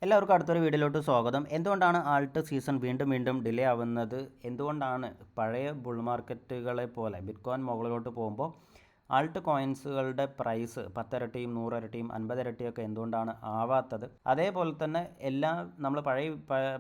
എല്ലാവർക്കും അടുത്തൊരു വീഡിയോയിലോട്ട് സ്വാഗതം. എന്തുകൊണ്ടാണ് ആൾട്ട് സീസൺ വീണ്ടും വീണ്ടും ഡിലേ ആവുന്നത്? എന്തുകൊണ്ടാണ് പഴയ ബുൾ മാർക്കറ്റുകളെ പോലെ ബിറ്റ്കോയിൻ മുകളിലോട്ട് പോകുമ്പോൾ ആൾട്ട് കോയിൻസുകളുടെ പ്രൈസ് 10 ഇരട്ടിയും 100 ഇരട്ടിയും 50 ഇരട്ടിയൊക്കെ എന്തുകൊണ്ടാണ് ആവാത്തത്? അതേപോലെ തന്നെ എല്ലാം നമ്മൾ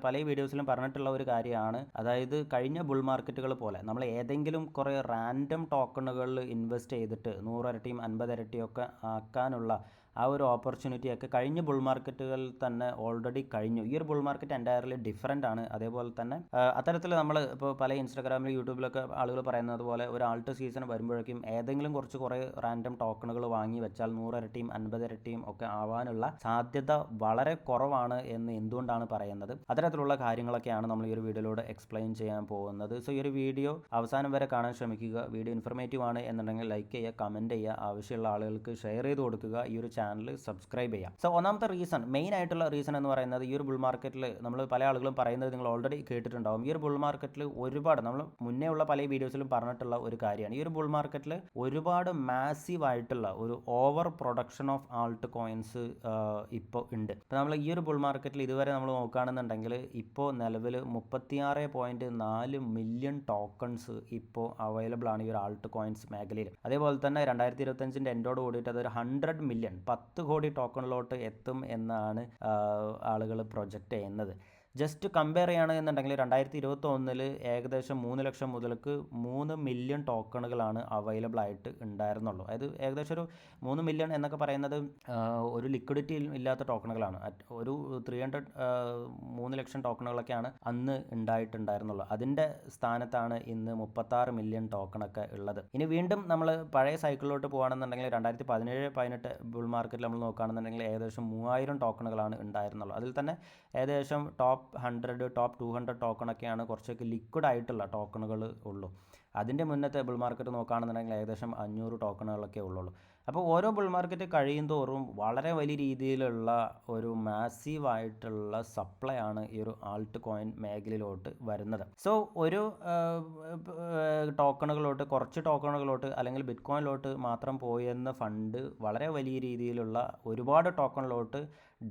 പല വീഡിയോസിലും പറഞ്ഞിട്ടുള്ള ഒരു കാര്യമാണ്. അതായത് കഴിഞ്ഞ ബുൾ മാർക്കറ്റുകൾ പോലെ നമ്മൾ ഏതെങ്കിലും കുറേ റാൻഡം ടോക്കണുകളിൽ ഇൻവെസ്റ്റ് ചെയ്തിട്ട് 100 ഇരട്ടിയും 50 ഇരട്ടിയൊക്കെ ആക്കാനുള്ള ആ ഒരു ഓപ്പർച്യൂണിറ്റിയൊക്കെ കഴിഞ്ഞ ബുൾ മാർക്കറ്റുകളിൽ തന്നെ ഓൾറെഡി കഴിഞ്ഞു. ഈ ഒരു ബുൾ മാർക്കറ്റ് എൻറ്റയർലി ഡിഫറൻ്റ് ആണ്. അതേപോലെ തന്നെ അത്തരത്തിൽ നമ്മൾ ഇപ്പോൾ പല ഇൻസ്റ്റാഗ്രാമിലും യൂട്യൂബിലൊക്കെ ആളുകൾ പറയുന്നത് പോലെ ഒരു ആൾട്ട് സീസൺ വരുമ്പോഴേക്കും ഏതെങ്കിലും കുറേ റാൻഡം ടോക്കണുകൾ വാങ്ങി വെച്ചാൽ 100 ഇരട്ടിയും 50 ഇരട്ടിയും ഒക്കെ ആവാനുള്ള സാധ്യത വളരെ കുറവാണ് എന്ന് എന്തുകൊണ്ടാണ് പറയുന്നത്? അത്തരത്തിലുള്ള കാര്യങ്ങളൊക്കെയാണ് നമ്മൾ ഈ ഒരു വീഡിയോയിലൂടെ എക്സ്പ്ലെയിൻ ചെയ്യാൻ പോകുന്നത്. സോ ഈ ഒരു വീഡിയോ അവസാനം വരെ കാണാൻ ശ്രമിക്കുക. വീഡിയോ ഇൻഫർമേറ്റീവ് ആണ് എന്നുണ്ടെങ്കിൽ ലൈക്ക് ചെയ്യുക, കമൻറ്റ് ചെയ്യുക, ആവശ്യമുള്ള ആളുകൾക്ക് ഷെയർ ചെയ്ത് കൊടുക്കുക, ഈ ഒരു ചാനൽ സബ്സ്ക്രൈബ് ചെയ്യാം. സോ ഒന്നാമത്തെ മെയിൻ ആയിട്ടുള്ള റീസൺ എന്ന് പറയുന്നത് ഈ ഒരു ബുൾ മാർക്കറ്റിൽ നമ്മൾ പല ആളുകളും പറയുന്നത് നിങ്ങൾ ഓൾറെഡി കേട്ടിട്ടുണ്ടാവും. ഈ ഒരു ബുൾ മാർക്കറ്റിൽ ഒരുപാട് നമ്മൾ മുന്നേ ഉള്ള പല വീഡിയോസിലും പറഞ്ഞിട്ടുള്ള ഒരു കാര്യമാണ്. ഈ ഒരു ബുൾ മാർക്കറ്റിൽ ഒരുപാട് മാസീവ് ആയിട്ടുള്ള ഒരു over production of alt coins ഇപ്പോൾ ഉണ്ട്. ഇപ്പോൾ നമ്മൾ ഈ ഒരു ബുൾ മാർക്കറ്റിൽ ഇതുവരെ നമ്മൾ നോക്കുകയാണെന്നുണ്ടെങ്കിൽ ഇപ്പോൾ നിലവിൽ 36.4 മില്യൺ ടോക്കൺസ് ഇപ്പോൾ അവൈലബിൾ ആണ് ഈ ഒരു ആൾട്ട് കോയിൻസ് മേഖലയിൽ. അതേപോലെ തന്നെ 2025 എൻഡോട് കൂടിയിട്ട് അതൊരു 100 മില്യൺ 10 കോടി ടോക്കണിലോട്ട് എത്തും എന്നാണ് ആളുകൾ പ്രൊജക്റ്റ് ചെയ്യുന്നത്. ജസ്റ്റ് കമ്പയർ ചെയ്യുകയാണെന്നുണ്ടെങ്കിൽ 2021 ഏകദേശം 3 ലക്ഷം മുതൽക്ക് 3 മില്യൺ ടോക്കണുകളാണ് അവൈലബിൾ ആയിട്ട് ഉണ്ടായിരുന്നുള്ളൂ. അതായത് ഏകദേശം ഒരു 3 മില്യൺ എന്നൊക്കെ പറയുന്നത് ഒരു ലിക്വിഡിറ്റി ഇല്ലാത്ത ടോക്കണുകളാണ്. ഒരു 3 ലക്ഷം ടോക്കണുകളൊക്കെയാണ് അന്ന് ഉണ്ടായിട്ടുണ്ടായിരുന്നുള്ളൂ. അതിൻ്റെ സ്ഥാനത്താണ് ഇന്ന് 36 മില്യൺ ടോക്കണൊക്കെ ഉള്ളത്. ഇനി വീണ്ടും നമ്മൾ പഴയ സൈക്കിളിലോട്ട് പോകുകയാണെന്നുണ്ടെങ്കിൽ 2017-18 ബുൾ മാർക്കറ്റിൽ നമ്മൾ നോക്കുകയാണെന്നുണ്ടെങ്കിൽ ഏകദേശം 3000 ടോക്കണുകളാണ് ഉണ്ടായിരുന്നുള്ളൂ. അതിൽ തന്നെ ഏകദേശം ടോപ്പ് 100 ടോപ്പ് 200 ടോക്കണൊക്കെയാണ് കുറച്ചൊക്കെ ലിക്വിഡ് ആയിട്ടുള്ള ടോക്കണുകൾ ഉള്ളൂ. അതിൻ്റെ മുന്നത്തെ ബുൾ മാർക്കറ്റ് നോക്കുകയാണെന്നുണ്ടെങ്കിൽ ഏകദേശം 500 ടോക്കണുകളൊക്കെ ഉള്ളൂ. അപ്പോൾ ഓരോ ബുൾ മാർക്കറ്റ് കഴിയും തോറും വളരെ വലിയ രീതിയിലുള്ള ഒരു മാസീവായിട്ടുള്ള സപ്ലൈ ആണ് ഈ ഒരു ആൾട്ട് കോയിൻ മേഖലയിലോട്ട് വരുന്നത്. സോ ഒരു കുറച്ച് ടോക്കണുകളോട്ട് അല്ലെങ്കിൽ ബിറ്റ് കോയിനിലോട്ട് മാത്രം പോയെന്ന ഫണ്ട് വളരെ വലിയ രീതിയിലുള്ള ഒരുപാട് ടോക്കണിലോട്ട്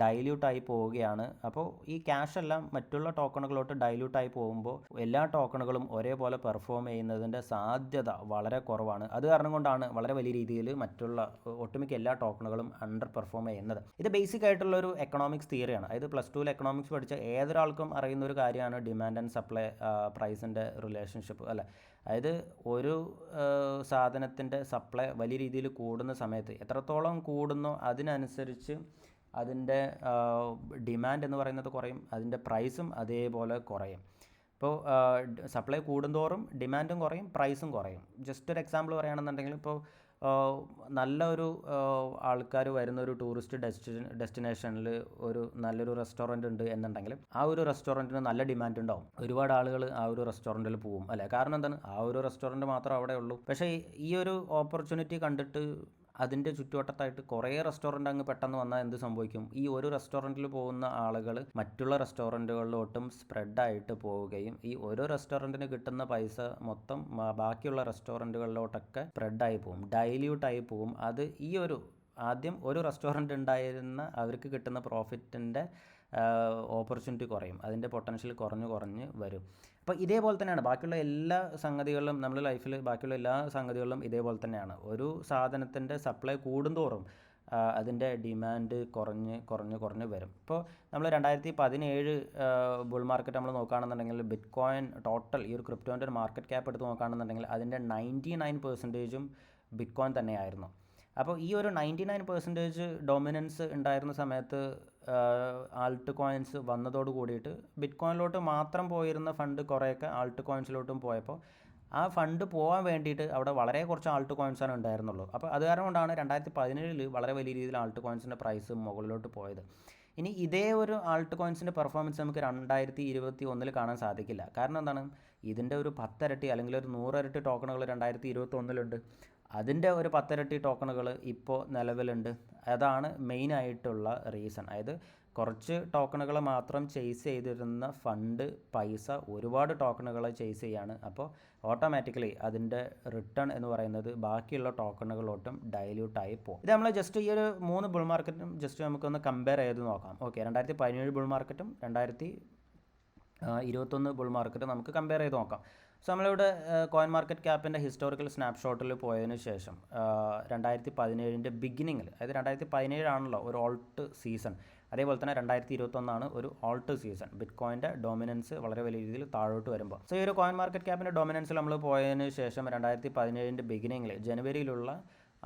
ഡൈല്യൂട്ടായി പോവുകയാണ്. അപ്പോൾ ഈ ക്യാഷ് എല്ലാം മറ്റുള്ള ടോക്കണുകളോട്ട് ഡൈല്യൂട്ടായി പോകുമ്പോൾ എല്ലാ ടോക്കണുകളും ഒരേപോലെ പെർഫോം ചെയ്യുന്നതിൻ്റെ സാധ്യത വളരെ കുറവാണ്. അത് കാരണം കൊണ്ടാണ് വളരെ വലിയ രീതിയിൽ മറ്റുള്ള ഒട്ടുമിക്ക എല്ലാ ടോക്കണുകളും അണ്ടർ പെർഫോം ചെയ്യുന്നത്. ഇത് ബേസിക് ആയിട്ടുള്ള ഒരു എക്കണോമിക്സ് തിയറിയാണ്. അതായത് +2 എക്കണോമിക്സ് പഠിച്ച ഏതൊരാൾക്കും അറിയുന്ന ഒരു കാര്യമാണ് ഡിമാൻഡ് ആൻഡ് സപ്ലൈ പ്രൈസിൻ്റെ റിലേഷൻഷിപ്പ് അല്ലേ. അതായത് ഒരു സാധനത്തിൻ്റെ സപ്ലൈ വലിയ രീതിയിൽ കൂടുന്ന സമയത്ത് എത്രത്തോളം കൂടുന്നോ അതിനനുസരിച്ച് അതിൻ്റെ ഡിമാൻഡ് എന്ന് പറയുന്നത് കുറയും, അതിൻ്റെ പ്രൈസും അതേപോലെ കുറയും. ഇപ്പോൾ സപ്ലൈ കൂടുന്തോറും ഡിമാൻഡും കുറയും, പ്രൈസും കുറയും. ജസ്റ്റ് ഒരു എക്സാമ്പിൾ പറയുകയാണെന്നുണ്ടെങ്കിൽ ഇപ്പോൾ നല്ലൊരു ആൾക്കാർ വരുന്ന ഒരു ടൂറിസ്റ്റ് ഡെസ്റ്റിനേഷനിൽ ഒരു നല്ലൊരു റെസ്റ്റോറൻറ്റ് ഉണ്ട് എന്നുണ്ടെങ്കിൽ ആ ഒരു റെസ്റ്റോറൻറ്റിന് നല്ല ഡിമാൻഡ് ഉണ്ടാവും. ഒരുപാട് ആളുകൾ ആ ഒരു റെസ്റ്റോറൻറ്റിൽ പോകും അല്ലേ. കാരണം എന്താണ്, ആ ഒരു റെസ്റ്റോറൻറ്റ് മാത്രം അവിടെ ഉള്ളൂ. പക്ഷേ ഈ ഒരു ഓപ്പർച്യൂണിറ്റി കണ്ടിട്ട് അതിൻ്റെ ചുറ്റുവട്ടത്തായിട്ട് കുറേ റെസ്റ്റോറൻറ്റ് അങ്ങ് പെട്ടെന്ന് വന്നാൽ എന്ത് സംഭവിക്കും? ഈ ഒരു റെസ്റ്റോറൻറ്റിൽ പോകുന്ന ആളുകൾ മറ്റുള്ള റെസ്റ്റോറൻറ്റുകളിലോട്ടും സ്പ്രെഡായിട്ട് പോവുകയും ഈ ഓരോ റെസ്റ്റോറൻറ്റിന് കിട്ടുന്ന പൈസ മൊത്തം ബാക്കിയുള്ള റെസ്റ്റോറൻറ്റുകളിലോട്ടൊക്കെ സ്പ്രെഡായി പോകും, ഡൈല്യൂട്ടായി പോകും. അത് ഈ ഒരു ആദ്യം ഒരു റെസ്റ്റോറൻറ്റ് ഉണ്ടായിരുന്ന അവർക്ക് കിട്ടുന്ന പ്രോഫിറ്റിൻ്റെ ഓപ്പർച്യൂണിറ്റി കുറയും, അതിൻ്റെ പൊട്ടൻഷ്യൽ കുറഞ്ഞ് വരും. അപ്പോൾ ഇതേപോലെ തന്നെയാണ് ബാക്കിയുള്ള എല്ലാ സംഗതികളിലും, നമ്മുടെ ലൈഫിൽ ബാക്കിയുള്ള എല്ലാ സംഗതികളിലും ഇതേപോലെ തന്നെയാണ്. ഒരു സാധനത്തിൻ്റെ സപ്ലൈ കൂടുന്തോറും അതിൻ്റെ ഡിമാൻഡ് കുറഞ്ഞ് വരും. ഇപ്പോൾ നമ്മൾ 2017 ബുൾ മാർക്കറ്റ് നമ്മൾ നോക്കുകയാണെന്നുണ്ടെങ്കിൽ ബിറ്റ് കോയിൻ ടോട്ടൽ ഈ ഒരു ക്രിപ്റ്റോൻ്റെ ഒരു മാർക്കറ്റ് ക്യാപ്പ് എടുത്ത് നോക്കുകയാണെന്നുണ്ടെങ്കിൽ അതിൻ്റെ 99% ബിറ്റ് കോയിൻ തന്നെയായിരുന്നു. അപ്പോൾ ഈ ഒരു 99% ഡൊമിനൻസ് ഉണ്ടായിരുന്ന സമയത്ത് ആൾട്ട് കോയിൻസ് വന്നതോട് കൂടിയിട്ട് ബിറ്റ് കോയിനിലോട്ട് മാത്രം പോയിരുന്ന ഫണ്ട് കുറേയൊക്കെ ആൾട്ട് കോയിൻസിലോട്ടും പോയപ്പോൾ ആ ഫണ്ട് പോകാൻ വേണ്ടിയിട്ട് അവിടെ വളരെ കുറച്ച് ആൾട്ട് കോയിൻസാണ് ഉണ്ടായിരുന്നുള്ളൂ. അപ്പോൾ അത് കാരണം കൊണ്ടാണ് 2017 വളരെ വലിയ രീതിയിൽ ആൾട്ട് കോയിൻസിൻ്റെ പ്രൈസ് മുകളിലോട്ട് പോയത്. ഇനി ഇതേ ഒരു ആൾട്ട് കോയിൻസിൻ്റെ പെർഫോമൻസ് നമുക്ക് 2021 കാണാൻ സാധിക്കില്ല. കാരണം എന്താണ്, ഇതിൻ്റെ ഒരു 10 ഇരട്ടി അല്ലെങ്കിൽ ഒരു 100 ഇരട്ടി ടോക്കണുകൾ 2021 അതിൻ്റെ ഒരു 10 ഇരട്ടി ടോക്കണുകൾ ഇപ്പോൾ നിലവിലുണ്ട്. അതാണ് മെയിനായിട്ടുള്ള റീസൺ. അതായത് കുറച്ച് ടോക്കണുകൾ മാത്രം ചേസ് ചെയ്തിരുന്ന ഫണ്ട് പൈസ ഒരുപാട് ടോക്കണുകളെ ചേസ് ചെയ്യാണ്. അപ്പോൾ ഓട്ടോമാറ്റിക്കലി അതിൻ്റെ റിട്ടേൺ എന്ന് പറയുന്നത് ബാക്കിയുള്ള ടോക്കണുകളോട്ടും ഡൈല്യൂട്ടായി പോകും. ഇത് നമ്മൾ ജസ്റ്റ് ഈ ഒരു 3 ബുൾ മാർക്കറ്റും ജസ്റ്റ് നമുക്കൊന്ന് കമ്പയർ ചെയ്ത് നോക്കാം. ഓക്കെ, 2017 ബുൾ മാർക്കറ്റും 2021 ബുൾ മാർക്കറ്റും നമുക്ക് കമ്പയർ ചെയ്ത് നോക്കാം. സോ നമ്മളിവിടെ കോയിൻ മാർക്കറ്റ് ക്യാപ്പിൻ്റെ ഹിസ്റ്റോറിക്കൽ സ്നാപ്ഷോട്ടിൽ പോയതിന് ശേഷം 2017 ബിഗിനിങ്ങിൽ, അതായത് 2017 ആണല്ലോ ഒരു ഓൾട്ട് സീസൺ, അതേപോലെ തന്നെ 2021 ഒരു ഓൾട്ട് സീസൺ. ബിറ്റ് കോയിൻ്റെ ഡോമിനൻസ് വളരെ വലിയ രീതിയിൽ താഴോട്ട് വരുമ്പോൾ, സോ ഈ ഒരു കോയിൻ മാർക്കറ്റ് ക്യാപ്പിൻ്റെ ഡോമിനൻസിൽ നമ്മൾ പോയതിന് ശേഷം 2017 ബിഗിനിങ്ങിൽ ജനുവരിയിലുള്ള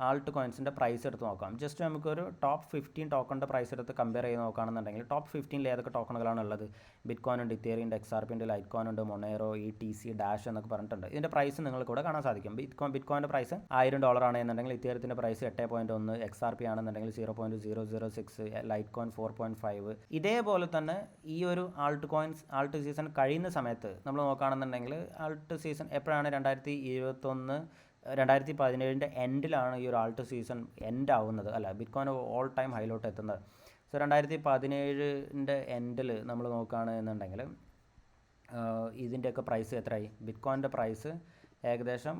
ആൾട്ട് കോയിൻസിൻ്റെ പ്രൈസ് എടുത്ത് നോക്കാം. ജസ്റ്റ് നമുക്കൊരു ടോപ്പ് 15 ടോക്കണിൻ്റെ പ്രൈസ് എടുത്ത് കമ്പയർ ചെയ്ത് നോക്കുകയാണെന്നുണ്ടെങ്കിൽ ടോപ്പ് 15 ഏതൊക്കെ ടോക്കണുകളാണ് ഉള്ളത്? ബിറ്റ് കോയിൻ ഉണ്ട്, ഇത്തേറിയം ഉണ്ട്, XRP ഉണ്ട്, ലൈറ്റ് കോയിൻ ഉണ്ട്, മൊണേറോ, ETC, ഡാഷ് എന്നൊക്കെ പറഞ്ഞിട്ടുണ്ട്. ഇതിൻ്റെ പ്രൈസ് നിങ്ങൾക്ക് ഇവിടെ കാണാൻ സാധിക്കും. ബിറ്റ് കോയിൻ്റെ പ്രൈസ് $1000 ആണെന്നുണ്ടെങ്കിൽ ഇത്തേറിയത്തിൻ്റെ പ്രൈസ് 8.1, XRP ആണെന്നുണ്ടെങ്കിൽ 0.006, ലൈറ്റ് കോയിൻ 4.5. ഇതേപോലെ തന്നെ ഈ ഒരു ആൾട്ട് സീസൺ കഴിയുന്ന സമയത്ത് നമ്മൾ നോക്കുകയാണെന്നുണ്ടെങ്കിൽ ആൾട്ട് സീസൺ എപ്പോഴാണ്? 2017 എൻഡിലാണ് ഈ ഒരു ആൾട്ട് സീസൺ എൻഡ് ആവുന്നത്, അല്ല ബിറ്റ് കോയിൻ ഓൾ ടൈം ഹൈലോട്ട് എത്തുന്നത്. സോ 2017 എൻഡിൽ നമ്മൾ നോക്കുകയാണെന്നുണ്ടെങ്കിൽ ഇതിൻ്റെയൊക്കെ പ്രൈസ് എത്രയായി? ബിറ്റ് കോയിൻ്റെ പ്രൈസ് ഏകദേശം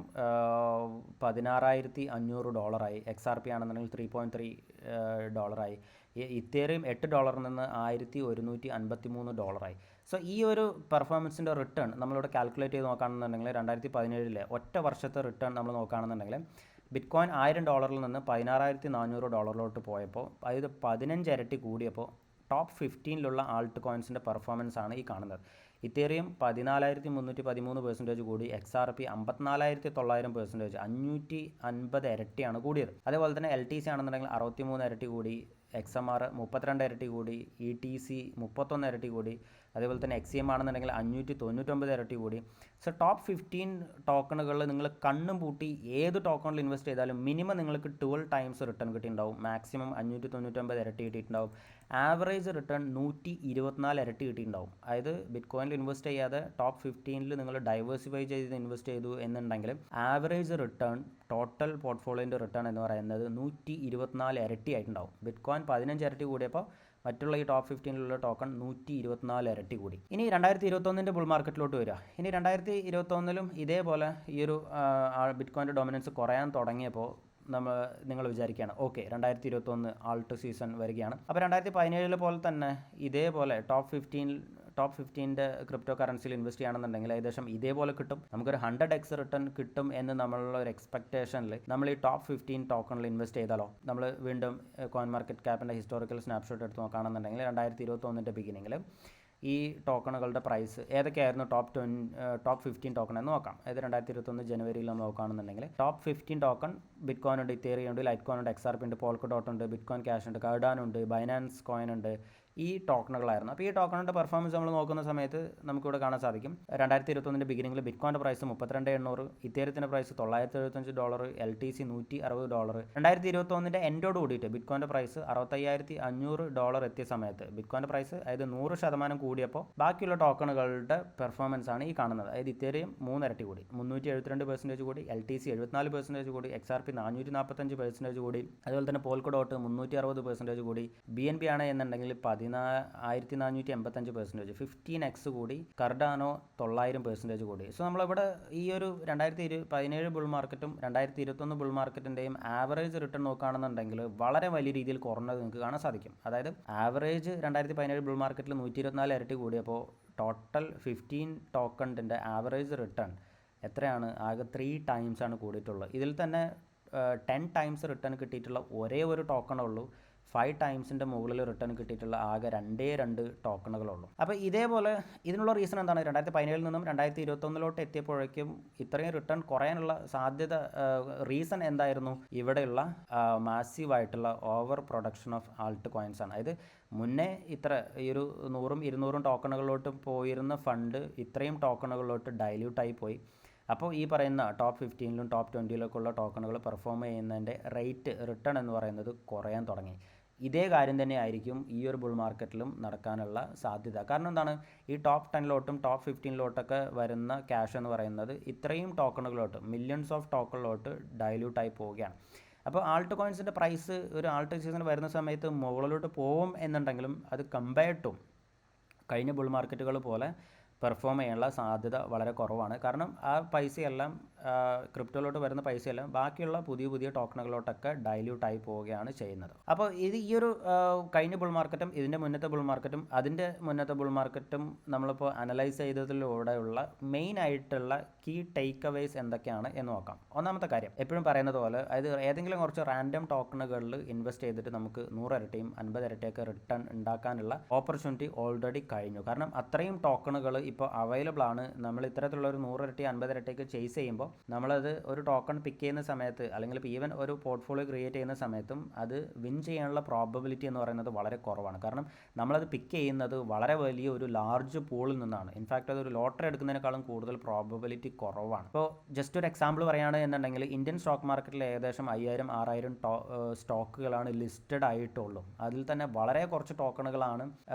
$16,500. XRP ആണെന്നുണ്ടെങ്കിൽ $3.3. ഇത്തേറിയം $8 നിന്ന് $1,153. സോ ഈ ഒരു പെർഫോമൻസിൻ്റെ റിട്ടേൺ നമ്മളിവിടെ കാൽക്കുലേറ്റ് ചെയ്ത് നോക്കുകയാണെന്നുണ്ടെങ്കിൽ 2017 ഒറ്റ വർഷത്തെ റിട്ടേൺ നമ്മൾ നോക്കുകയാണെന്നുണ്ടെങ്കിൽ ബിറ്റ് കോയിൻ $1000 നിന്ന് $16,400 പോയപ്പോൾ, അതായത് 15 ഇരട്ടി കൂടിയപ്പോൾ ടോപ്പ് 15 ആൾട്ട് കോയിൻസിൻ്റെ പെർഫോമൻസ് ആണ് ഈ കാണുന്നത്. ഇത്തേറിയം 14,313% കൂടി, XRP 54,900%, 550 ഇരട്ടിയാണ് കൂടിയത്. അതേപോലെ തന്നെ LTC ആണെന്നുണ്ടെങ്കിൽ 63 ഇരട്ടി കൂടി, XMR 32 ഇരട്ടി കൂടി, ETC 31 ഇരട്ടി കൂടി, അതേപോലെ തന്നെ XCM ആണെന്നുണ്ടെങ്കിൽ 599 ഇരട്ടി കൂടി. സോ ടോപ്പ് 15 ടോക്കണുകളിൽ നിങ്ങൾ കണ്ണും പൂട്ടി ഏത് ടോക്കണിൽ ഇൻവെസ്റ്റ് ചെയ്താലും മിനിമം നിങ്ങൾക്ക് 12 ടൈംസ് റിട്ടേൺ കിട്ടിയിട്ടുണ്ടാവും, മാക്സിമം 599 ഇരട്ടി കിട്ടിയിട്ടുണ്ടാവും, ആവറേജ് റിട്ടേൺ 124 ഇരട്ടി കിട്ടിയിട്ടുണ്ടാവും. അതായത് ബിറ്റ് കോയിനിൽ ഇൻവെസ്റ്റ് ചെയ്യാതെ ടോപ്പ് 15 നിങ്ങൾ ഡൈവേഴ്സിഫൈ ചെയ്ത് ഇൻവെസ്റ്റ് ചെയ്തു എന്നുണ്ടെങ്കിൽ ആവറേജ് റിട്ടേൺ, ടോട്ടൽ പോർട്ട്ഫോളിയോൻ്റെ റിട്ടേൺ എന്ന് പറയുന്നത് 124 ഇരട്ടി ആയിട്ടുണ്ടാവും. ബിറ്റ് കോയിൻ 15 ഇരട്ടി കൂടിയപ്പോൾ മറ്റുള്ള ഈ ടോപ്പ് 15 ടോക്കൺ 124 ഇരട്ടി കൂടി. ഇനി 2021 ബുൾ മാർക്കറ്റിലോട്ട് വരിക. ഇനി 2021 ഇതേപോലെ ഈ ഒരു ബിറ്റ് കോയിൻ്റെ ഡൊമിനൻസ് കുറയാൻ തുടങ്ങിയപ്പോൾ നിങ്ങൾ വിചാരിക്കുകയാണ് ഓക്കെ 2021 ആൾട്ട് സീസൺ വരികയാണ്. അപ്പോൾ 2017 പോലെ തന്നെ ഇതേപോലെ ടോപ്പ് 15 ക്രിപ്റ്റോ കറൻസിയിൽ ഇൻവെസ്റ്റ് ചെയ്യുകയാണെന്നുണ്ടെങ്കിൽ ഏകദേശം ഇതേപോലെ കിട്ടും, നമുക്കൊരു 100x റിട്ടേൺ കിട്ടും എന്ന് നമ്മളുള്ള ഒരു എക്സ്പെക്റ്റേഷനിൽ നമ്മൾ ഈ ടോപ്പ് 15 ടോക്കണിൽ ഇൻവെസ്റ്റ് ചെയ്താലോ? നമ്മൾ വീണ്ടും കോയിൻ മാർക്കറ്റ് ക്യാപ്പിൻ്റെ ഹിസ്റ്റോറിക്കൽ സ്നാപ്ഷോട്ട് എടുത്ത് നോക്കുകയാണെന്നുണ്ടെങ്കിൽ 2021 ബിഗിനിങ്ങിൽ ഈ ടോക്കണുകളുടെ പ്രൈസ് ഏതൊക്കെയായിരുന്നു ടോപ്പ് 15 ടോക്കൺ എന്ന് നോക്കാം. അതായത് 2021 ജനുവരിയിൽ നമ്മൾ നോക്കുകയാണെന്നുണ്ടെങ്കിൽ ടോപ്പ് 15 ടോക്കൺ ബിറ്റ് കോയിൻ ഉണ്ട്, ഇത്തേറിയം ഉണ്ട്, ലൈറ്റ് കോയിൻ ഉണ്ട്, XRP ഉണ്ട്, പോൾക്കഡോട്ട് ഉണ്ട്, ബിറ്റ് കോയിൻ ക്യാഷ് ഉണ്ട്, കാർഡാനോ ഉണ്ട്, ബൈനാൻസ് കോയിൻ ഉണ്ട്, ഈ ടോക്കണുകളായിരുന്നു. അപ്പോൾ ഈ ടോക്കണിൻ്റെ പെർഫോമൻസ് നമ്മൾ നോക്കുന്ന സമയത്ത് നമുക്കിവിടെ കാണാൻ സാധിക്കും 2021 ബിഗിനിങ്ങിൽ ബിറ്റ് കോയിൻ്റെ പ്രൈസ് 32,800, ഇത്തേറിയത്തിൻ്റെ പ്രൈസ് $975, LTC $160. 2021 എൻഡോട് കൂടിയിട്ട് ബിറ്റ് കോയിൻ്റെ പ്രൈസ് $65,500 എത്തിയ സമയത്ത് ബിറ്റ് കോയിൻ്റെ പ്രൈസ് അതായത് 100% കൂടിയപ്പോൾ ബാക്കിയുള്ള ടോക്കണുകളുടെ പെർഫോമൻസ് ആണ് ഈ കാണുന്നത്. അതായത് ഇത്തേറിയം 3 ഇരട്ടി കൂടി, 372% കൂടി, LTC 74% കൂടി, XRP 445% കൂടി, അതുപോലെ തന്നെ പോൾക്കഡോട്ട് 360% കൂടി, BNB ആണ് എന്നുണ്ടെങ്കിൽ 1485%, 15x കൂടി, കർഡാനോ 900% കൂടി. സോ നമ്മളിവിടെ ഈ ഒരു 2017 ബുൾ മാർക്കറ്റും 2021 ബുൾ മാർക്കറ്റിൻ്റെയും ആവറേജ് റിട്ടേൺ നോക്കുകയാണെന്നുണ്ടെങ്കിൽ വളരെ വലിയ രീതിയിൽ കുറഞ്ഞത് നിങ്ങൾക്ക് കാണാൻ സാധിക്കും. അതായത് ആവറേജ് 2017 ബുൾ മാർക്കറ്റിൽ 124 ഇരട്ടി കൂടിയപ്പോൾ ടോട്ടൽ 15 ടോക്കണിൻ്റെ ആവറേജ് റിട്ടേൺ എത്രയാണ്? ആകെ 3 ടൈംസ് ആണ് കൂടിയിട്ടുള്ളത്. ഇതിൽ തന്നെ 10 ടൈംസ് റിട്ടേൺ കിട്ടിയിട്ടുള്ള ഒരേ ഒരു ടോക്കണേ ഉള്ളൂ. 5 ടൈംസിൻ്റെ മുകളിൽ റിട്ടേൺ കിട്ടിയിട്ടുള്ള ആകെ 2 ടോക്കണുകളുള്ളൂ. അപ്പോൾ ഇതേപോലെ ഇതിനുള്ള റീസൺ എന്താണ്? 2017 നിന്നും 2021 എത്തിയപ്പോഴേക്കും ഇത്രയും റിട്ടേൺ കുറയാനുള്ള സാധ്യത റീസൺ എന്തായിരുന്നു? ഇവിടെയുള്ള മാസീവായിട്ടുള്ള over production of alt coins ആണ്. അതായത് മുന്നേ ഈ ഒരു 100ഉം 200ഉം ടോക്കണുകളിലോട്ട് പോയിരുന്ന ഫണ്ട് ഇത്രയും ടോക്കണുകളിലോട്ട് ഡൈല്യൂട്ടായി പോയി. അപ്പോൾ ഈ പറയുന്ന ടോപ്പ് 15 ടോപ്പ് 20 ടോക്കണുകൾ പെർഫോം ചെയ്യുന്നതിൻ്റെ റേറ്റ് റിട്ടേൺ എന്ന് പറയുന്നത് കുറയാൻ തുടങ്ങി. ഇതേ കാര്യം തന്നെ ആയിരിക്കും ഈ ഒരു ബുൾ മാർക്കറ്റിലും നടക്കാനുള്ള സാധ്യത. കാരണം എന്താണ്? ഈ ടോപ്പ് 10 ടോപ്പ് 15 വരുന്ന ക്യാഷ് എന്ന് പറയുന്നത് ഇത്രയും ടോക്കണുകളോട്ട്, മില്യൺസ് ഓഫ് ടോക്കണിലോട്ട് ഡൈല്യൂട്ടായി പോവുകയാണ്. അപ്പോൾ ആൾട്ട് കോയിൻസിൻ്റെ പ്രൈസ് ഒരു ആൾട്ട് സീസൺ വരുന്ന സമയത്ത് മുകളിലോട്ട് പോകും എന്നുണ്ടെങ്കിലും അത് കമ്പയർഡ് ടു കഴിഞ്ഞ ബുൾ മാർക്കറ്റുകൾ പോലെ പെർഫോം ചെയ്യാനുള്ള സാധ്യത വളരെ കുറവാണ്. കാരണം ആ പൈസയെല്ലാം ക്രിപ്റ്റോയിലോട്ട് വരുന്ന പൈസയെല്ലാം ബാക്കിയുള്ള പുതിയ പുതിയ ടോക്കണുകളിലോട്ടൊക്കെ ഡൈല്യൂട്ടായി പോവുകയാണ് ചെയ്യുന്നത്. അപ്പോൾ ഇത് ഈ ഒരു കഴിഞ്ഞ ബുൾ മാർക്കറ്റും ഇതിൻ്റെ മുന്നത്തെ ബുൾ മാർക്കറ്റും അതിൻ്റെ മുന്നത്തെ ബുൾ മാർക്കറ്റും നമ്മളിപ്പോൾ അനലൈസ് ചെയ്തതിലൂടെയുള്ള മെയിൻ ആയിട്ടുള്ള കീ ടേക്ക് അവേസ് എന്തൊക്കെയാണ് എന്ന് നോക്കാം. ഒന്നാമത്തെ കാര്യം എപ്പോഴും പറയുന്നത് പോലെ, അതായത് ഏതെങ്കിലും കുറച്ച് റാൻഡം ടോക്കണുകളിൽ ഇൻവെസ്റ്റ് ചെയ്തിട്ട് നമുക്ക് 100 ഇരട്ടിയും 50 ഇരട്ടിയൊക്കെ റിട്ടേൺ ഉണ്ടാക്കാനുള്ള ഓപ്പർച്യൂണിറ്റി ഓൾറെഡി കഴിഞ്ഞു. കാരണം അത്രയും ടോക്കണുകൾ ഇപ്പോൾ അവൈലബിൾ ആണ്. നമ്മൾ ഇത്തരത്തിലുള്ള ഒരു 100 ഇരട്ടി 50 ഇരട്ടിയൊക്കെ ചേസ് ചെയ്യുമ്പോൾ നമ്മളത് ഒരു ടോക്കൺ പിക്ക് ചെയ്യുന്ന സമയത്ത് അല്ലെങ്കിൽ ഈവൻ ഒരു പോർട്ട്ഫോളിയോ ക്രിയേറ്റ് ചെയ്യുന്ന സമയത്തും അത് വിൻ ചെയ്യാനുള്ള പ്രോബബിലിറ്റി എന്ന് പറയുന്നത് വളരെ കുറവാണ്. കാരണം നമ്മളത് പിക്ക് ചെയ്യുന്നത് വളരെ വലിയ ഒരു ലാർജ് പൂളിൽ നിന്നാണ്. ഇൻഫാക്റ്റ് അതൊരു ലോട്ടറി എടുക്കുന്നതിനേക്കാളും കൂടുതൽ പ്രോബബിലിറ്റി കുറവാണ്. ഇപ്പോൾ ജസ്റ്റ് ഒരു എക്സാമ്പിൾ പറയുകയാണ് എന്നുണ്ടെങ്കിൽ ഇന്ത്യൻ സ്റ്റോക്ക് മാർക്കറ്റിൽ ഏകദേശം 5000-6000 സ്റ്റോക്കുകളാണ് ലിസ്റ്റഡ് ആയിട്ടുള്ളൂ. അതിൽ തന്നെ വളരെ കുറച്ച്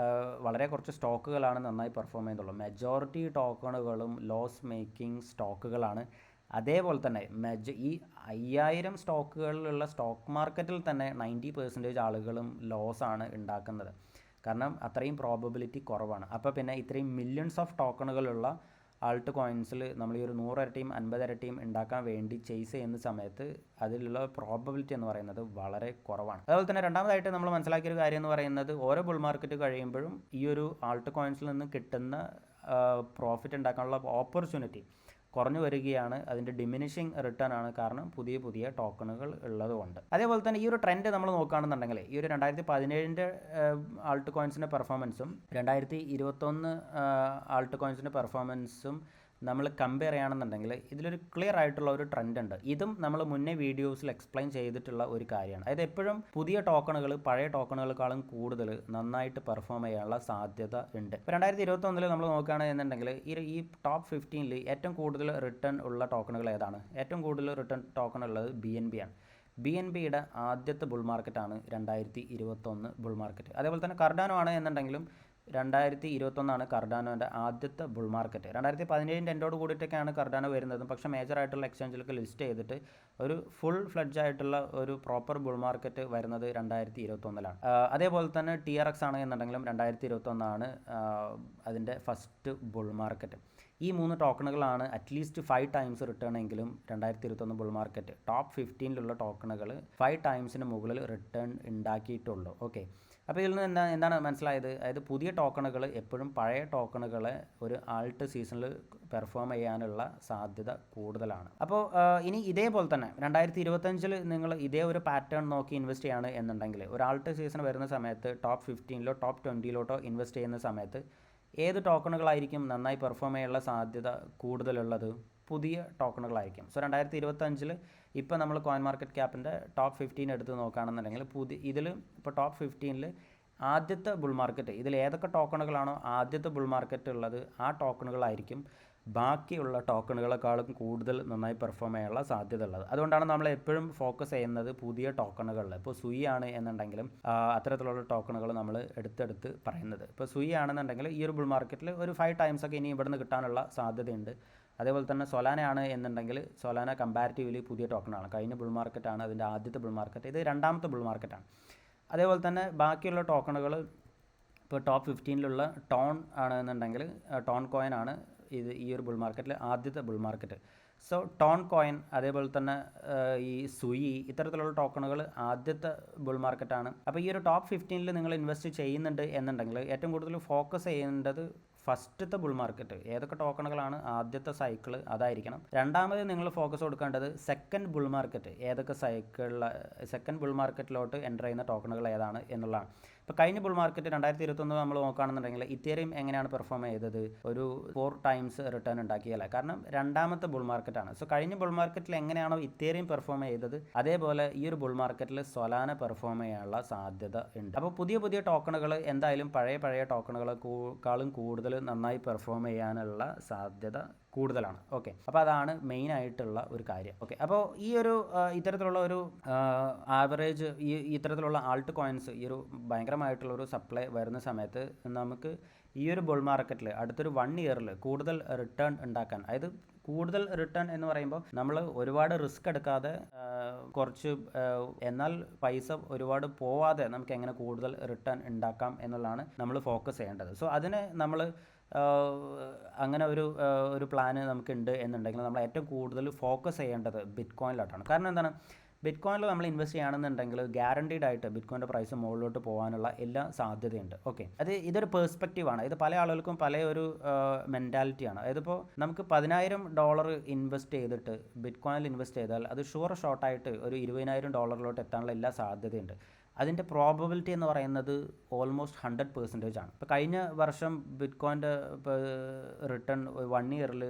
സ്റ്റോക്കുകളാണ് നന്നായി പെർഫോം ചെയ്യുന്നുള്ളൂ. മെജോറിറ്റി ടോക്കണുകളും ലോസ് മേക്കിംഗ് സ്റ്റോക്കുകളാണ്. അതേപോലെ തന്നെ ഈ 5000 സ്റ്റോക്കുകളിലുള്ള സ്റ്റോക്ക് മാർക്കറ്റിൽ തന്നെ 90% ആളുകളും ലോസാണ് ഉണ്ടാക്കുന്നത്. കാരണം അത്രയും പ്രോബബിലിറ്റി കുറവാണ്. അപ്പോൾ പിന്നെ ഇത്രയും മില്യൺസ് ഓഫ് ടോക്കണുകളുള്ള ആൾട്ട് കോയിൻസിൽ നമ്മൾ ഈ ഒരു 100 ഇരട്ടിയും 50 ഇരട്ടിയും ഉണ്ടാക്കാൻ വേണ്ടി ചേസ് ചെയ്യുന്ന സമയത്ത് അതിലുള്ള പ്രോബബിലിറ്റി എന്ന് പറയുന്നത് വളരെ കുറവാണ്. അതുപോലെ തന്നെ രണ്ടാമതായിട്ട് നമ്മൾ മനസ്സിലാക്കിയൊരു കാര്യം എന്ന് പറയുന്നത്, ഓരോ ബുൾ മാർക്കറ്റ് കഴിയുമ്പോഴും ഈ ഒരു ആൾട്ട് കോയിൻസിൽ നിന്ന് കിട്ടുന്ന പ്രോഫിറ്റ് ഉണ്ടാക്കാനുള്ള ഓപ്പർച്യൂണിറ്റി കുറഞ്ഞു വരികയാണ്. അതിൻ്റെ ഡിമിനിഷിങ് റിട്ടേൺ ആണ്. കാരണം പുതിയ പുതിയ ടോക്കണുകൾ ഉള്ളതുകൊണ്ട്. അതേപോലെ തന്നെ ഈ ഒരു ട്രെൻഡ് നമ്മൾ നോക്കുകയാണെന്നുണ്ടെങ്കിൽ ഈ ഒരു 2017 ആൾട്ട് കോയിൻസിൻ്റെ പെർഫോമൻസും 2021 ആൾട്ട് കോയിൻസിൻ്റെ പെർഫോമൻസും നമ്മൾ കമ്പയർ ചെയ്യുകയാണെന്നുണ്ടെങ്കിൽ ഇതിലൊരു ക്ലിയർ ആയിട്ടുള്ള ഒരു ട്രെൻഡ് ഉണ്ട്. ഇതും നമ്മൾ മുന്നേ വീഡിയോസിൽ എക്സ്പ്ലെയിൻ ചെയ്തിട്ടുള്ള ഒരു കാര്യമാണ്. അതായത് എപ്പോഴും പുതിയ ടോക്കണുകൾ പഴയ ടോക്കണുകളെക്കാളും കൂടുതൽ നന്നായിട്ട് പെർഫോം ചെയ്യാനുള്ള സാധ്യത ഉണ്ട്. ഇപ്പോൾ 2021 നമ്മൾ നോക്കുകയാണെന്നുണ്ടെങ്കിൽ ഈ ടോപ്പ് 15 ഏറ്റവും കൂടുതൽ റിട്ടേൺ ഉള്ള ടോക്കണുകൾ ഏതാണ്? ഏറ്റവും കൂടുതൽ റിട്ടേൺ ടോക്കൺ ഉള്ളത് BNB ആണ്. BNBയുടെ ആദ്യത്തെ ബുൾ മാർക്കറ്റാണ് 2021 ബുൾ മാർക്കറ്റ്. അതേപോലെ തന്നെ കർഡാനോ ആണ് എന്നുണ്ടെങ്കിലും 2021 കർഡാനോൻ്റെ ആദ്യത്തെ ബുൾ മാർക്കറ്റ്. 2017 എൻഡോട് കൂടിയിട്ടൊക്കെയാണ് കർഡാനോ വരുന്നതും. പക്ഷേ മേജറായിട്ടുള്ള എക്സ്ചേഞ്ചിലൊക്കെ ലിസ്റ്റ് ചെയ്തിട്ട് ഒരു ഫുൾ ഫ്ലഡ്ജ് ആയിട്ടുള്ള ഒരു പ്രോപ്പർ ബുൾ മാർക്കറ്റ് വരുന്നത് 2021. അതേപോലെ തന്നെ TRX ആണ് എന്നുണ്ടെങ്കിലും 2021 അതിൻ്റെ ഫസ്റ്റ് ബുൾ മാർക്കറ്റ്. ഈ 3 ടോക്കണുകളാണ് അറ്റ്ലീസ്റ്റ് 5 ടൈംസ് റിട്ടേൺ എങ്കിലും 2021 ബുൾ മാർക്കറ്റ് ടോപ്പ് 15 ടോക്കണുകൾ 5 ടൈംസിന് മുകളിൽ റിട്ടേൺ ഉണ്ടാക്കിയിട്ടുള്ളൂ. ഓക്കെ, അപ്പോൾ ഇതിൽ നിന്ന് എന്താണ് മനസ്സിലായത്? അതായത് പുതിയ ടോക്കണുകൾ എപ്പോഴും പഴയ ടോക്കണുകളെ ഒരു ആൾട്ട് സീസണിൽ പെർഫോം ചെയ്യാനുള്ള സാധ്യത കൂടുതലാണ്. അപ്പോൾ ഇനി ഇതേപോലെ തന്നെ 2025 നിങ്ങൾ ഇതേ ഒരു പാറ്റേൺ നോക്കി ഇൻവെസ്റ്റ് ചെയ്യുകയാണ് എന്നുണ്ടെങ്കിൽ, ഒരു ആൾട്ട് സീസൺ വരുന്ന സമയത്ത് ടോപ്പ് 15 ടോപ്പ് 20 ഇൻവെസ്റ്റ് ചെയ്യുന്ന സമയത്ത് ഏത് ടോക്കണുകളായിരിക്കും നന്നായി പെർഫോം ചെയ്യാനുള്ള സാധ്യത കൂടുതലുള്ളത്? പുതിയ ടോക്കണുകളായിരിക്കും. സോ 2025 ഇപ്പോൾ നമ്മൾ കോയിൻ മാർക്കറ്റ് ക്യാപ്പിൻ്റെ ടോപ്പ് 15 എടുത്ത് നോക്കുകയാണെന്നുണ്ടെങ്കിൽ ഇതിൽ ഇപ്പോൾ ടോപ്പ് 15 ആദ്യത്തെ ബുൾ മാർക്കറ്റ്, ഇതിൽ ഏതൊക്കെ ടോക്കണുകളാണോ ആദ്യത്തെ ബുൾ മാർക്കറ്റ് ഉള്ളത് ആ ടോക്കണുകളായിരിക്കും ബാക്കിയുള്ള ടോക്കണുകളെക്കാളും കൂടുതൽ നന്നായി പെർഫോം ചെയ്യാനുള്ള സാധ്യത ഉള്ളത്. അതുകൊണ്ടാണ് നമ്മൾ എപ്പോഴും ഫോക്കസ് ചെയ്യുന്നത് പുതിയ ടോക്കണുകളിൽ. ഇപ്പോൾ സുയി ആണ് എന്നുണ്ടെങ്കിലും അത്തരത്തിലുള്ള ടോക്കണുകൾ നമ്മൾ എടുത്തെടുത്ത് പറയുന്നത്. ഇപ്പോൾ സുയി ആണെന്നുണ്ടെങ്കിൽ ഈ ഒരു ബുൾ മാർക്കറ്റിൽ ഒരു 5 ടൈംസൊക്കെ ഇനി ഇവിടുന്ന് കിട്ടാനുള്ള സാധ്യതയുണ്ട്. അതേപോലെ തന്നെ സൊലാന ആണ് എന്നുണ്ടെങ്കിൽ സൊലാന കമ്പാരിറ്റീവ്ലി പുതിയ ടോക്കണാണ്. കഴിഞ്ഞ ബുൾ മാർക്കറ്റാണ് അതിൻ്റെ ആദ്യത്തെ ബുൾ മാർക്കറ്റ്, ഇത് രണ്ടാമത്തെ ബുൾ മാർക്കറ്റാണ്. അതേപോലെ തന്നെ ബാക്കിയുള്ള ടോക്കണുകൾ ഇപ്പോൾ ടോപ്പ് 15 ടോൺ ആണെന്നുണ്ടെങ്കിൽ ടോൺ കോയിൻ ആണ് ഈ ഒരു ബുൾ മാർക്കറ്റിൽ ആദ്യത്തെ bull market. So tone coin, അതേപോലെ തന്നെ ഈ സുയി, ഇത്തരത്തിലുള്ള ടോക്കണുകൾ ആദ്യത്തെ ബുൾ മാർക്കറ്റാണ്. അപ്പോൾ ഈ ഒരു ടോപ്പ് 15 നിങ്ങൾ ഇൻവെസ്റ്റ് ചെയ്യുന്നുണ്ട് എന്നുണ്ടെങ്കിൽ ഏറ്റവും കൂടുതൽ ഫോക്കസ് ചെയ്യേണ്ടത് ഫസ്റ്റത്തെ ബുൾ മാർക്കറ്റ്, ഏതൊക്കെ ടോക്കണുകളാണ് ആദ്യത്തെ സൈക്കിൾ, അതായിരിക്കണം. രണ്ടാമത് നിങ്ങൾ ഫോക്കസ് കൊടുക്കേണ്ടത് സെക്കൻഡ് ബുൾ മാർക്കറ്റ്, ഏതൊക്കെ സെക്കൻഡ് ബുൾ മാർക്കറ്റിലോട്ട് എൻ്റർ ചെയ്യുന്ന ടോക്കണുകൾ ഏതാണ് എന്നുള്ളതാണ്. ഇപ്പോൾ കഴിഞ്ഞ ബുൾ മാർക്കറ്റ് 2021 നമ്മൾ നോക്കുകയാണെന്നുണ്ടെങ്കിൽ ഇത്തേറിയം എങ്ങനെയാണ് പെർഫോം ചെയ്തത്? ഒരു 4 ടൈംസ് റിട്ടേൺ ഉണ്ടാക്കിയല്ല. കാരണം രണ്ടാമത്തെ ബുൾ മാർക്കറ്റാണ്. സോ കഴിഞ്ഞ ബുൾ മാർക്കറ്റിൽ എങ്ങനെയാണോ ഇത്തേറിയം പെർഫോം ചെയ്തത് അതേപോലെ ഈ ഒരു ബുൾ മാർക്കറ്റിൽ സൊലാന പെർഫോം ചെയ്യാനുള്ള സാധ്യത ഉണ്ട്. അപ്പോൾ പുതിയ ടോക്കണുകൾ എന്തായാലും പഴയ ടോക്കണുകളെക്കാളും കൂടുതൽ നന്നായി പെർഫോം ചെയ്യാനുള്ള സാധ്യത കൂടുതലാണ്. ഓക്കെ, അപ്പോൾ അതാണ് മെയിൻ ആയിട്ടുള്ള ഒരു കാര്യം. ഓക്കെ, അപ്പോൾ ഈ ഒരു ഇത്തരത്തിലുള്ള ഒരു ആവറേജ് ഇത്തരത്തിലുള്ള ആൾട്ട് കോയിൻസ് ഈ ഒരു ഭയങ്കരമായിട്ടുള്ളൊരു സപ്ലൈ വരുന്ന സമയത്ത് നമുക്ക് ഈ ഒരു ബുൾ മാർക്കറ്റിൽ അടുത്തൊരു 1 ഇയറിൽ കൂടുതൽ റിട്ടേൺ ഉണ്ടാക്കാൻ, അതായത് കൂടുതൽ റിട്ടേൺ എന്ന് പറയുമ്പോൾ നമ്മൾ ഒരുപാട് റിസ്ക് എടുക്കാതെ കുറച്ച് എന്നാൽ പൈസ ഒരുപാട് പോവാതെ നമുക്ക് എങ്ങനെ കൂടുതൽ റിട്ടേൺ ഉണ്ടാക്കാം എന്നുള്ളതാണ് നമ്മൾ ഫോക്കസ് ചെയ്യേണ്ടത്. സോ അതിന് നമ്മൾ അങ്ങനെ ഒരു പ്ലാന് നമുക്കുണ്ട് എന്നുണ്ടെങ്കിൽ നമ്മൾ ഏറ്റവും കൂടുതൽ ഫോക്കസ് ചെയ്യേണ്ടത് ബിറ്റ് കോയിനിലോട്ടാണ്. കാരണം എന്താണ്, ബിറ്റ് കോയിനിൽ നമ്മൾ ഇൻവെസ്റ്റ് ചെയ്യുകയാണെന്നുണ്ടെങ്കിൽ ഗ്യാരണ്ടീഡ് ആയിട്ട് ബിറ്റ് കോയിൻ്റെ പ്രൈസ് മുകളിലോട്ട് പോകാനുള്ള എല്ലാ സാധ്യതയുണ്ട്. ഓക്കെ, ഇതൊരു പേഴ്സ്പെക്റ്റീവാണ്. ഇത് പല ആളുകൾക്കും പല ഒരു മെൻറ്റാലിറ്റിയാണ്. അതിപ്പോൾ നമുക്ക് $10,000 ഇൻവെസ്റ്റ് ചെയ്തിട്ട് ബിറ്റ് കോയിനിൽ ഇൻവെസ്റ്റ് ചെയ്താൽ അത് ഷോർട്ടായിട്ട് ഒരു $20,000 എത്താനുള്ള എല്ലാ സാധ്യതയുണ്ട്. അതിൻ്റെ പ്രോബബിലിറ്റി എന്ന് പറയുന്നത് ഓൾമോസ്റ്റ് 100% ആണ്. ഇപ്പോൾ കഴിഞ്ഞ വർഷം ബിറ്റ് കോയിൻ്റെ റിട്ടേൺ 1 ഇയറിൽ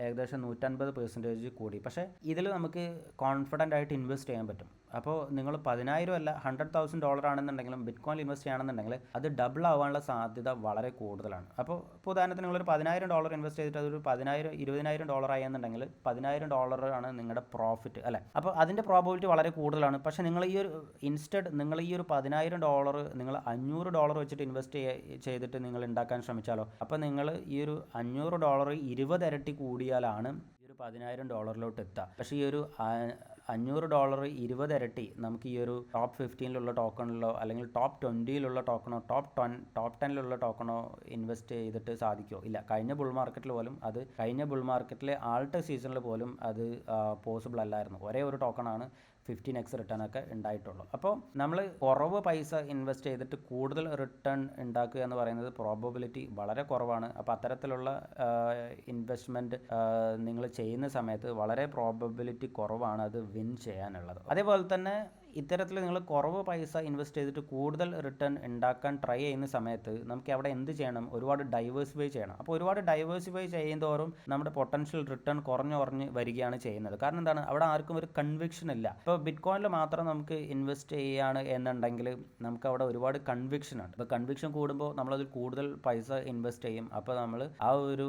ഏകദേശം 150% കൂടി. പക്ഷേ ഇതിൽ നമുക്ക് കോൺഫിഡൻ്റ് ആയിട്ട് ഇൻവെസ്റ്റ് ചെയ്യാൻ പറ്റും. അപ്പോൾ നിങ്ങൾ 10,000 അല്ല $100,000 ആണെന്നുണ്ടെങ്കിലും ബിറ്റ് കോയിനിൽ ഇൻവെസ്റ്റ് ചെയ്യുകയാണെന്നുണ്ടെങ്കിൽ അത് ഡബിൾ ആവാനുള്ള സാധ്യത വളരെ കൂടുതലാണ്. അപ്പോൾ ഉദാഹരണത്തിന് നിങ്ങളൊരു $10,000 ഇൻവെസ്റ്റ് ചെയ്തിട്ട് അതൊരു $20,000 ആയെന്നുണ്ടെങ്കിൽ $10,000 ആണ് നിങ്ങളുടെ പ്രോഫിറ്റ് അല്ലേ. അപ്പോൾ അതിൻ്റെ പ്രോബബിലിറ്റി വളരെ കൂടുതലാണ്. പക്ഷേ നിങ്ങൾ ഈ ഒരു നിങ്ങൾ ഈ ഒരു $10,000 നിങ്ങൾ $500 വെച്ചിട്ട് ഇൻവെസ്റ്റ് ചെയ്തിട്ട് നിങ്ങൾ ഉണ്ടാക്കാൻ ശ്രമിച്ചാലോ, അപ്പോൾ നിങ്ങൾ ഈ ഒരു $500 20 ഇരട്ടി കൂടിയാലാണ് ഈ ഒരു $10,000 എത്തുക. പക്ഷേ ഈ ഒരു $500 20 ഇരട്ടി നമുക്ക് ഈ ഒരു ടോപ്പ് 15 ടോക്കണിലോ അല്ലെങ്കിൽ ടോപ്പ് 20 ടോക്കണോ ടോപ്പ് 10 ടോക്കണോ ഇൻവെസ്റ്റ് ചെയ്തിട്ട് സാധിക്കുമോ? ഇല്ല. കഴിഞ്ഞ ബുൾ മാർക്കറ്റിലെ ആൾട്ട് സീസണിൽ പോലും അത് പോസിബിൾ അല്ലായിരുന്നു. ഒരേ ഒരു ടോക്കണാണ് 15x റിട്ടേൺ ഒക്കെ ഉണ്ടായിട്ടുള്ളൂ. അപ്പോൾ നമ്മൾ കുറവ് പൈസ ഇൻവെസ്റ്റ് ചെയ്തിട്ട് കൂടുതൽ റിട്ടേൺ ഉണ്ടാക്കുക എന്ന് പറയുന്നത് പ്രോബബിലിറ്റി വളരെ കുറവാണ്. അപ്പോൾ അത്തരത്തിലുള്ള ഇൻവെസ്റ്റ്മെൻറ്റ് നിങ്ങൾ ചെയ്യുന്ന സമയത്ത് വളരെ പ്രോബബിലിറ്റി കുറവാണ് അത് വിൻ ചെയ്യാനുള്ളത്. അതേപോലെ തന്നെ ഇത്തരത്തിൽ നിങ്ങൾ കുറവ് പൈസ ഇൻവെസ്റ്റ് ചെയ്തിട്ട് കൂടുതൽ റിട്ടേൺ ഉണ്ടാക്കാൻ ട്രൈ ചെയ്യുന്ന സമയത്ത് നമുക്ക് അവിടെ എന്ത് ചെയ്യണം? ഒരുപാട് ഡൈവേഴ്സിഫൈ ചെയ്യണം. അപ്പോൾ ഒരുപാട് ഡൈവേഴ്സിഫൈ ചെയ്യുന്നതോറും നമ്മുടെ പൊട്ടൻഷ്യൽ റിട്ടേൺ കുറഞ്ഞ് വരികയാണ് ചെയ്യുന്നത്. കാരണം എന്താണ്, അവിടെ ആർക്കും ഒരു കൺവിക്ഷൻ ഇല്ല. ഇപ്പോൾ ബിറ്റ് കോയിനിൽ മാത്രം നമുക്ക് ഇൻവെസ്റ്റ് ചെയ്യുകയാണ് എന്നുണ്ടെങ്കിൽ നമുക്ക് അവിടെ ഒരുപാട് കൺവിക്ഷൻ ഉണ്ട്. ഇപ്പോൾ കൺവിക്ഷൻ കൂടുമ്പോൾ നമ്മളതിൽ കൂടുതൽ പൈസ ഇൻവെസ്റ്റ് ചെയ്യും. അപ്പോൾ നമ്മൾ ആ ഒരു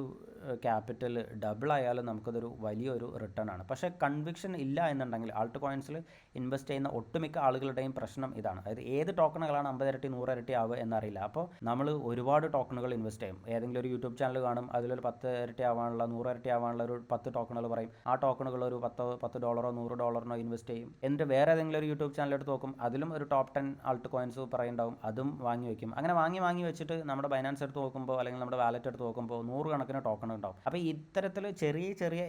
ക്യാപിറ്റൽ ഡബിൾ ആയാലും നമുക്കതൊരു വലിയൊരു റിട്ടേൺ ആണ്. പക്ഷേ കൺവിക്ഷൻ ഇല്ല എന്നുണ്ടെങ്കിൽ ആൾട്ട് കോയിൻസിൽ ഇൻവെസ്റ്റ് ചെയ്യുന്ന ഒട്ടുമിക്ക ആളുകളുടെയും പ്രശ്നം ഇതാണ്. അതായത് ഏത് ടോക്കണുകളാണ് 50 ഇരട്ടി 100 ഇരട്ടി ആവുക എന്നറിയില്ല. അപ്പോൾ നമ്മൾ ഒരുപാട് ടോക്കണുകൾ ഇൻവെസ്റ്റ് ചെയ്യും. ഏതെങ്കിലും ഒരു യൂട്യൂബ് ചാനൽ കാണും, അതിലൊരു 10 ഇരട്ടി ആവാനുള്ള 100 ഇരട്ടി ആവാനുള്ള ഒരു 10 ടോക്കണുകൾ പറയും. ആ ടോക്കണുകൾ ഒരു $10 $100 ഇൻവെസ്റ്റ് ചെയ്യും. എന്നിട്ട് വേറെ ഏതെങ്കിലും ഒരു യൂട്യൂബ് ചാനൽ എടുത്ത് നോക്കും, അതിലും ഒരു ടോപ്പ് 10 ആൾട്ട് കോയിൻസ് പറയുണ്ടാവും, അതും വാങ്ങി വയ്ക്കും. അങ്ങനെ വാങ്ങി വെച്ചിട്ട് നമ്മുടെ ബൈനാൻസ് എടുത്ത് നോക്കുമ്പോൾ അല്ലെങ്കിൽ നമ്മുടെ വാലറ്റ് എടുത്ത് നോക്കുമ്പോൾ 100 കണക്കിന് ടോക്കൺ ഉണ്ടാവും. അപ്പോൾ ഇത്തരത്തിൽ ചെറിയ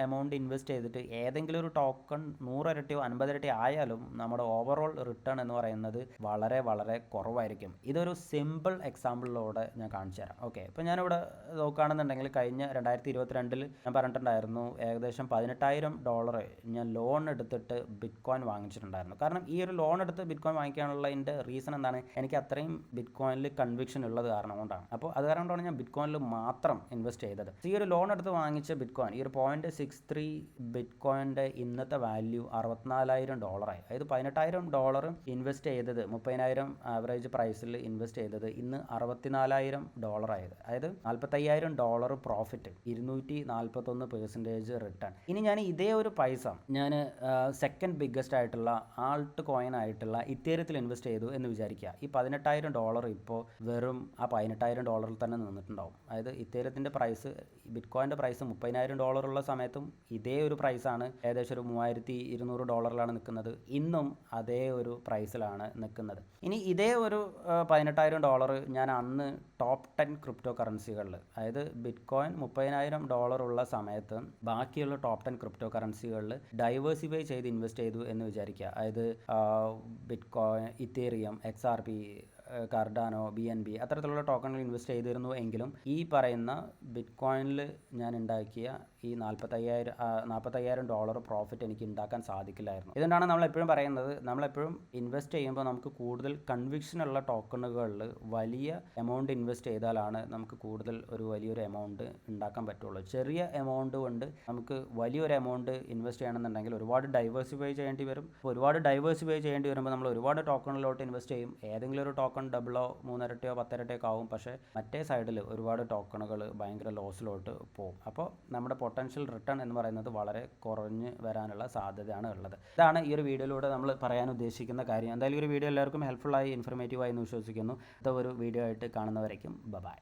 എമൗണ്ട് ഇൻവെസ്റ്റ് ചെയ്തിട്ട് ഏതെങ്കിലും ഒരു ടോക്കൺ 100 ഇരട്ടിയോ 50 ഇരട്ടി ആയാലും നമ്മുടെ ഓവറോൾ റിട്ടേൺ എന്ന് പറയുന്നത് വളരെ വളരെ കുറവായിരിക്കും. ഇതൊരു സിമ്പിൾ എക്സാമ്പിളിലൂടെ ഞാൻ കാണിച്ചു തരാം. ഓക്കെ, ഇപ്പോൾ ഞാനിവിടെ നോക്കുകയാണെന്നുണ്ടെങ്കിൽ കഴിഞ്ഞ 2022 ഞാൻ പറഞ്ഞിട്ടുണ്ടായിരുന്നു ഏകദേശം $18,000 ഞാൻ ലോൺ എടുത്തിട്ട് ബിറ്റ് കോയിൻ വാങ്ങിച്ചിട്ടുണ്ടായിരുന്നു. കാരണം ഈ ഒരു ലോൺ എടുത്ത് ബിറ്റ് കോയിൻ വാങ്ങിക്കാനുള്ള എൻ്റെ റീസൺ എന്താണ്, എനിക്ക് അത്രയും ബിറ്റ് കോയിനിൽ കൺവിക്ഷൻ ഉള്ളത് കാരണം കൊണ്ടാണ്. അപ്പോൾ അത് കാരണം കൊണ്ടാണ് ഞാൻ ബിറ്റ് കോയിനിൽ മാത്രം ഇൻവെസ്റ്റ് ചെയ്തത്. ഈ ഒരു ലോൺ എടുത്ത് വാങ്ങിച്ച ബിറ്റ് കോയിൻ ഈ ഒരു 0.63 ബിറ്റ് കോയിൻ്റെ ഇന്നത്തെ വാല്യൂ $64,000 ആയി. അതായത് $18,000 ഇൻവെസ്റ്റ് ചെയ്തത് 30,000 ആവറേജ് പ്രൈസിൽ ഇൻവെസ്റ്റ് ചെയ്തത് ഇന്ന് $64,000 ആയത്. അതായത് $45,000 പ്രോഫിറ്റ്, 241% റിട്ടേൺ. ഇനി ഞാൻ ഇതേ ഒരു പൈസ ഞാൻ സെക്കൻഡ് ബിഗ്ഗസ്റ്റ് ആയിട്ടുള്ള ആൾട്ട് കോയിൻ ആയിട്ടുള്ള ഇത്തേരിയത്തിൽ ഇൻവെസ്റ്റ് ചെയ്തു എന്ന് വിചാരിക്കുക. ഈ $18,000 ഇപ്പോൾ വെറും ആ $18,000 തന്നെ നിന്നിട്ടുണ്ടാവും. അതായത് ഇത്തേരിയത്തിൻ്റെ പ്രൈസ്, ബിറ്റ് കോയിൻ്റെ പ്രൈസ് $30,000 ഉള്ള സമയത്തും ഇതേ ഒരു പ്രൈസാണ്, ഏകദേശം ഒരു $3,200 നിൽക്കുന്നത്. ഇന്നും അതേ ഒരു പ്രൈസിലാണ് നിൽക്കുന്നത്. ഇനി ഇതേ ഒരു $18,000 ഞാൻ അന്ന് ടോപ്പ് 10 ക്രിപ്റ്റോ കറൻസികളിൽ, അതായത് ബിറ്റ് കോയിൻ $30,000 ഉള്ള സമയത്ത് ബാക്കിയുള്ള ടോപ്പ് 10 ക്രിപ്റ്റോ കറൻസികളിൽ ഡൈവേഴ്സിഫൈ ചെയ്ത് ഇൻവെസ്റ്റ് ചെയ്തു എന്ന് വിചാരിക്കുക. അതായത് bitcoin, Ethereum, XRP, Cardano, BNB അത്തരത്തിലുള്ള ടോക്കണിൽ ഇൻവെസ്റ്റ് ചെയ്തിരുന്നു എങ്കിലും ഈ പറയുന്ന ബിറ്റ് കോയിനിൽ ഞാൻ ഉണ്ടാക്കിയ ഈ $45,000 പ്രോഫിറ്റ് എനിക്ക് ഉണ്ടാക്കാൻ സാധിക്കില്ലായിരുന്നു. ഇതുകൊണ്ടാണ് നമ്മളെപ്പോഴും പറയുന്നത്, നമ്മളെപ്പോഴും ഇൻവെസ്റ്റ് ചെയ്യുമ്പോൾ നമുക്ക് കൂടുതൽ കൺവിക്ഷനുള്ള ടോക്കണുകളിൽ വലിയ എമൗണ്ട് ഇൻവെസ്റ്റ് ചെയ്താലാണ് നമുക്ക് കൂടുതൽ വലിയൊരു എമൗണ്ട് ഉണ്ടാക്കാൻ പറ്റുള്ളൂ. ചെറിയ എമൗണ്ട് കൊണ്ട് നമുക്ക് വലിയൊരു എമൗണ്ട് ഇൻവെസ്റ്റ് ചെയ്യണമെന്നുണ്ടെങ്കിൽ ഒരുപാട് ഡൈവേഴ്സിഫൈ ചെയ്യേണ്ടി വരും. ഒരുപാട് ഡൈവേഴ്സിഫൈ ചെയ്യേണ്ടി വരുമ്പോൾ നമ്മൾ ഒരുപാട് ടോക്കണിലോട്ട് ഇൻവെസ്റ്റ് ചെയ്യും. ഏതെങ്കിലും ഒരു ടോക്കൺ ഡബിളോ 3 ഇരട്ടിയോ 10 ഇരട്ടിയോ ആവും. പക്ഷേ മറ്റേ സൈഡിൽ ഒരുപാട് ടോക്കണുകൾ ഭയങ്കര ലോസിലോട്ട് പോകും. അപ്പോൾ നമ്മുടെ പൊട്ടൻഷ്യൽ റിട്ടേൺ എന്ന് പറയുന്നത് വളരെ കുറഞ്ഞ് വരാനുള്ള സാധ്യതയാണ് ഉള്ളത്. ഇതാണ് ഈ ഒരു വീഡിയോയിലൂടെ നമ്മൾ പറയാൻ ഉദ്ദേശിക്കുന്ന കാര്യം. എന്തായാലും ഈ ഒരു വീഡിയോ എല്ലാവർക്കും ഹെൽപ്ഫുള്ളായി ഇൻഫർമേറ്റീവായി എന്ന് വിശ്വസിക്കുന്നു. അടുത്ത ഒരു വീഡിയോ ആയിട്ട് കാണുന്നവരേക്കും ബൈ.